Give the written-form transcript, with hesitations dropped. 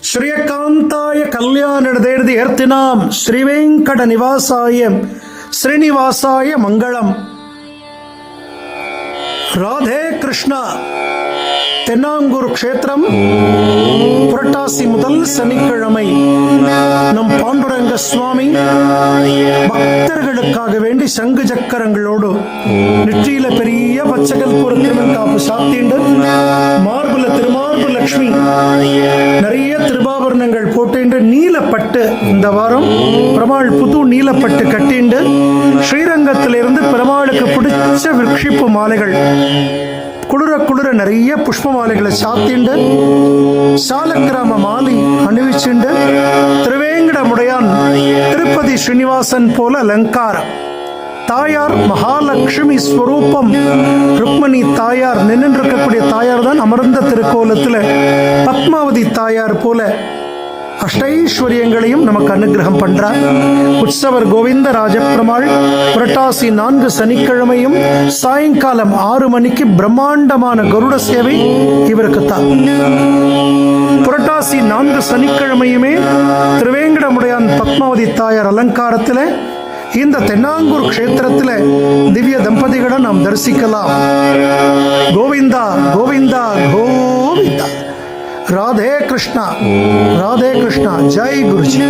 ಶ್ರೀಯಕಾಂತಾಯ ಕಲ್ಯಾಣದೇರ್ದಿ ಏರ್ತಿನಾಂ ಶ್ರೀವೆಂಕಟ ನಿವಾಸಾಯ ಶ್ರೀನಿವಾಸಾಯ ಮಂಗಳಂ. ராதே கிருஷ்ணா. தென்னாங்கூர் க்ஷேத்திரம் புரட்டாசி முதல் சனிக்கிழமை நம் பாண்டுரங்க சுவாமி பக்தர்களுக்காக வேண்டி சங்கு சக்கரங்களோடு நெற்றியில பெரிய பச்சைகள் திருமண் காப்பு சாத்திண்டு மார்புல திருமார்பு லட்சுமி நிறைய திருபாபரணங்கள் போட்டு நீலப்பட்டு இந்த வாரம் பெருமாள் புது நீலப்பட்டு கட்டிண்டு ஸ்ரீரங்கத்திலிருந்து பெருமாளுக்கு பிடிச்ச விருட்சிப்பு மாலைகள் குளிர குளிர நிறைய புஷ்ப மாலைகளை சாத்திண்டு சாலக்கிராம மாலை அணிவிச்சுண்டு திருவேங்கடமுடையான் திருப்பதி ஸ்ரீனிவாசன் போல அலங்காரம். தாயார் மகாலட்சுமி ஸ்வரூபம் ருக்மணி தாயார் நின்று இருக்கக்கூடிய தாயார் தான் அமர்ந்த திருக்கோலத்தில் பத்மாவதி தாயார் போல அஷ்டைஸ்வரியங்களையும் நமக்கு அனுகிரகம் பண்றார். உற்சவர் கோவிந்த ராஜப்பெருமாள் புரட்டாசி 4 சனிக்கிழமையும் சாயங்காலம் 6 மணிக்கு பிரம்மாண்டமான கருட சேவை இவருக்கு தான். புரட்டாசி 4 சனிக்கிழமையுமே திருவேங்கடமுடையான் பத்மாவதி தாயார் அலங்காரத்தில் இந்த தென்னாங்கூர் க்ஷேத்திரத்தில் திவ்ய தம்பதிகளை நாம் தரிசிக்கலாம். கோவிந்தா கோவிந்தா கோவிந்தா. ராதே கிருஷ்ணா, ராதே கிருஷ்ணா. ஜெய் குருஜி.